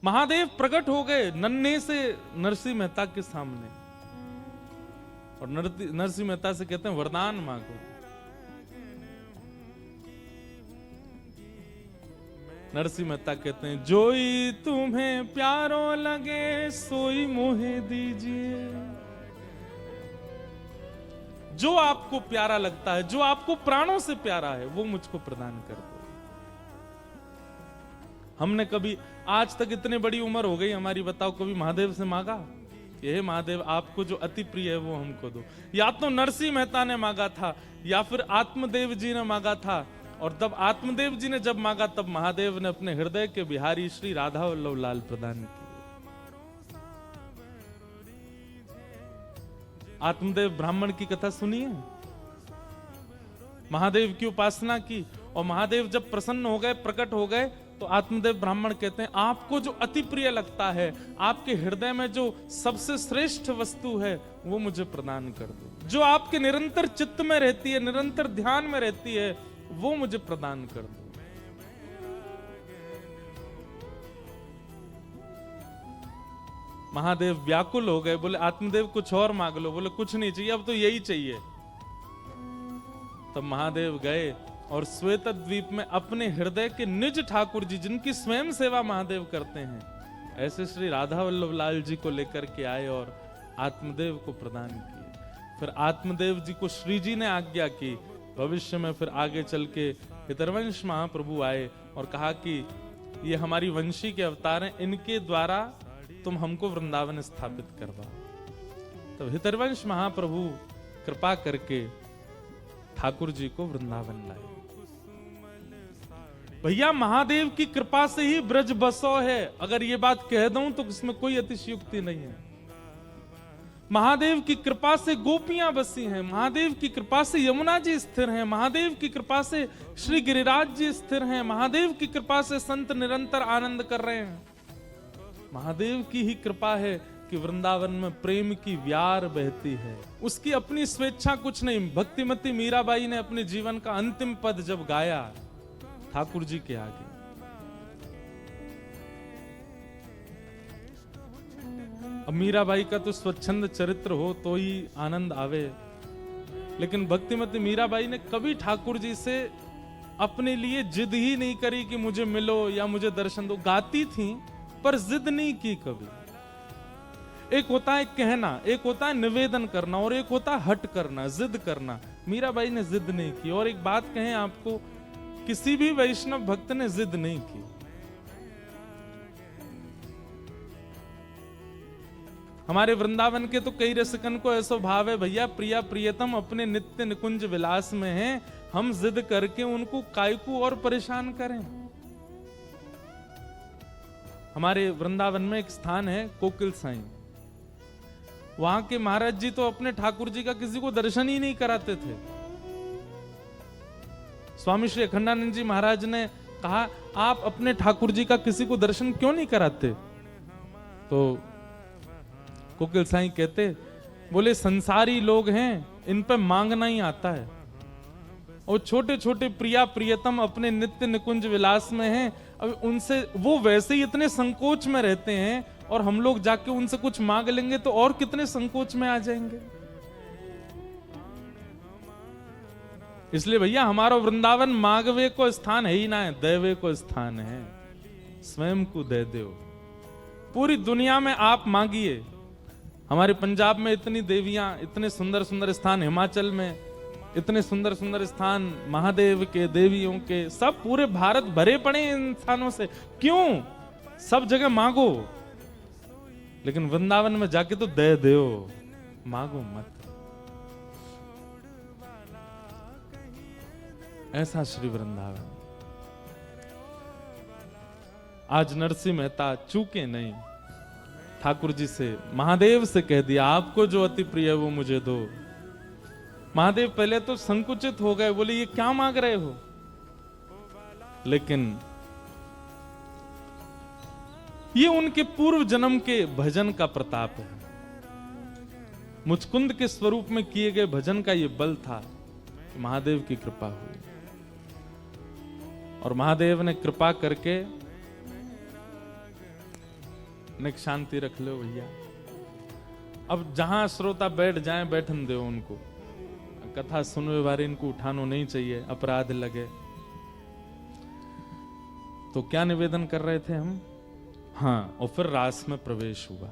महादेव प्रकट हो गए नन्हे से नरसिंह मेहता के सामने, और नरसिंह मेहता से कहते हैं वरदान मांगो। नरसिंह मेहता कहते हैं जोई तुम्हें प्यारो लगे सोई मोहे दीजिए। जो आपको प्यारा लगता है, जो आपको प्राणों से प्यारा है, वो मुझको प्रदान कर दो। हमने कभी आज तक इतनी बड़ी उम्र हो गई हमारी, बताओ कभी महादेव से मांगा ये महादेव आपको जो अति प्रिय है वो हमको दो? या तो नरसिंह मेहता ने मांगा था या फिर आत्मदेव जी ने मांगा था, और तब आत्मदेव जी ने जब मांगा तब महादेव ने अपने हृदय के बिहारी श्री राधा वल्लभ लाल प्रदान किए। आत्मदेव ब्राह्मण की कथा सुनिए, महादेव की उपासना की, और महादेव जब प्रसन्न हो गए, प्रकट हो गए, तो आत्मदेव ब्राह्मण कहते हैं आपको जो अति प्रिय लगता है, आपके हृदय में जो सबसे श्रेष्ठ वस्तु है, वो मुझे प्रदान कर दो। जो आपके निरंतर चित्त में रहती है, निरंतर ध्यान में रहती है, वो मुझे प्रदान कर दो। महादेव व्याकुल हो गए, बोले आत्मदेव कुछ और मांग लो। बोले कुछ नहीं चाहिए, अब तो यही चाहिए। तब महादेव गए और श्वेत द्वीप में अपने हृदय के निज ठाकुर जी, जिनकी स्वयं सेवा महादेव करते हैं, ऐसे श्री राधा वल्लभ लाल जी को लेकर के आए और आत्मदेव को प्रदान किए। फिर आत्मदेव जी को श्री जी ने आज्ञा की, भविष्य में फिर आगे चल के हितरवंश महाप्रभु आए और कहा कि ये हमारी वंशी के अवतार हैं, इनके द्वारा तुम हमको वृंदावन स्थापित करवाओ। तब हितरवंश महाप्रभु कृपा करके ठाकुर जी को वृंदावन लाए। भैया महादेव की कृपा से ही ब्रज बसो है। अगर ये बात कह दूं तो इसमें कोई अतिशयोक्ति नहीं है। महादेव की कृपा से गोपियां बसी हैं, महादेव की कृपा से यमुना जी स्थिर हैं, महादेव की कृपा से श्री गिरिराज जी स्थिर हैं, महादेव की कृपा से संत निरंतर आनंद कर रहे हैं। महादेव की ही कृपा है कि वृंदावन में प्रेम की व्यार बहती है। उसकी अपनी स्वेच्छा कुछ नहीं। भक्तिमती मीराबाई ने अपने जीवन का अंतिम पद जब गाया ठाकुर जी के आगे, अब मीराबाई का तो स्वच्छंद चरित्र हो तो ही आनंद आवे, लेकिन भक्तिमती मीराबाई ने कभी ठाकुर जी से अपने लिए जिद ही नहीं करी कि मुझे मिलो या मुझे दर्शन दो। गाती थी पर जिद नहीं की कभी। एक होता है कहना, एक होता है निवेदन करना, और एक होता है हट करना, जिद करना। मीराबाई ने जिद नहीं की। और एक बात कहें आपको, किसी भी वैष्णव भक्त ने जिद नहीं की। हमारे वृंदावन के तो कई रसिकन को ऐसा भाव है, भैया प्रिया प्रियतम अपने नित्य निकुंज विलास में हैं, हम जिद करके उनको कायकू और परेशान करें। हमारे वृंदावन में एक स्थान है कोकिल साईं। वहां के महाराज जी तो अपने ठाकुर जी का किसी को दर्शन ही नहीं कराते थे। स्वामी श्री अखंडानंद जी महाराज ने कहा आप अपने ठाकुर जी का किसी को दर्शन क्यों नहीं कराते? तो कोकिल साईं कहते, बोले संसारी लोग हैं, इन पे मांगना ही आता है, और छोटे छोटे प्रिया प्रियतम अपने नित्य निकुंज विलास में हैं। अब उनसे वो वैसे ही इतने संकोच में रहते हैं, और हम लोग जाके उनसे कुछ मांग लेंगे तो और कितने संकोच में आ जाएंगे। इसलिए भैया हमारा वृंदावन मांगवे को स्थान है ही ना है, देवे को स्थान है। स्वयं को दे दो। पूरी दुनिया में आप मांगिए। हमारे पंजाब में इतनी देवियां, इतने सुंदर सुंदर स्थान, हिमाचल में इतने सुंदर सुंदर स्थान महादेव के, देवियों के, सब पूरे भारत भरे पड़े इन स्थानों से। क्यों? सब जगह मांगो, लेकिन वृंदावन में जाके तो दे दो, मांगो मत। ऐसा श्री वृंदावन। आज नरसिंह मेहता चूके नहीं, ठाकुर जी से, महादेव से कह दिया आपको जो अति प्रिय है वो मुझे दो। महादेव पहले तो संकुचित हो गए, बोले ये क्या मांग रहे हो? लेकिन ये उनके पूर्व जन्म के भजन का प्रताप है। मुचकुंद के स्वरूप में किए गए भजन का ये बल था कि महादेव की कृपा हुई, और महादेव ने कृपा करके निक शांति रख लो भैया। अब जहां श्रोता बैठ जाएं, बैठन दो उनको। कथा सुनने वाले इनको उठानो नहीं चाहिए, अपराध लगे। तो क्या निवेदन कर रहे थे हम? हाँ, और फिर रास में प्रवेश हुआ।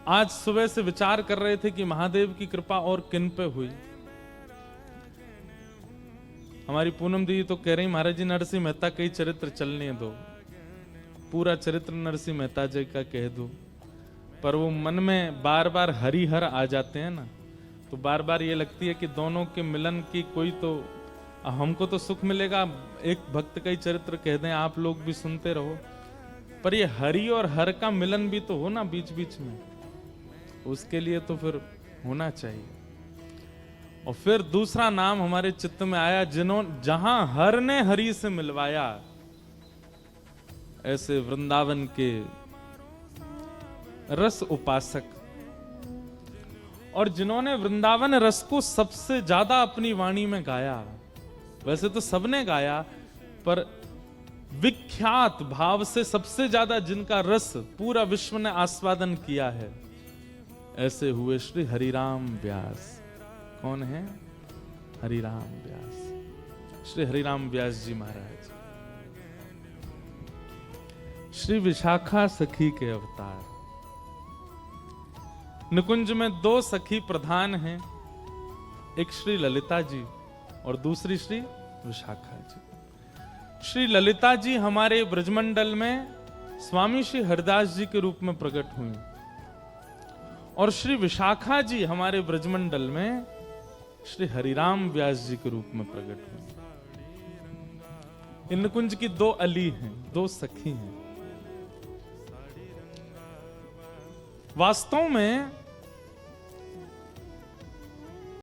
आज सुबह से विचार कर रहे थे कि महादेव की कृपा और किन पे हुई। हमारी पूनम दी तो कह रही, महाराज जी नरसिंह मेहता का ही चरित्र चलने दो, पूरा चरित्र नरसिंह मेहता जी का कह दो। पर वो मन में बार बार हरिहर आ जाते हैं ना, तो बार बार ये लगती है कि दोनों के मिलन की कोई तो हमको तो सुख मिलेगा। एक भक्त का ही चरित्र कह दें, आप लोग भी सुनते रहो, पर ये हरि और हर का मिलन भी तो हो ना बीच बीच में, उसके लिए तो फिर होना चाहिए। और फिर दूसरा नाम हमारे चित्त में आया, जहां हर ने हरि से मिलवाया, ऐसे वृंदावन के रस उपासक, और जिन्होंने वृंदावन रस को सबसे ज्यादा अपनी वाणी में गाया। वैसे तो सबने गाया, पर विख्यात भाव से सबसे ज्यादा जिनका रस पूरा विश्व ने आस्वादन किया है, ऐसे हुए श्री हरिराम व्यास। कौन है? हरिराम व्यास, श्री हरिराम व्यास जी महाराज, श्री विशाखा सखी के अवतार। निकुंज में दो सखी प्रधान हैं, एक श्री ललिता जी और दूसरी श्री विशाखा जी। श्री ललिता जी हमारे ब्रजमंडल में स्वामी श्री हरिदास जी के रूप में प्रकट हुई, और श्री विशाखा जी हमारे ब्रजमंडल में श्री हरिराम व्यास जी के रूप में प्रकट हुई। इन निकुंज की दो अली हैं, दो सखी हैं। वास्तव में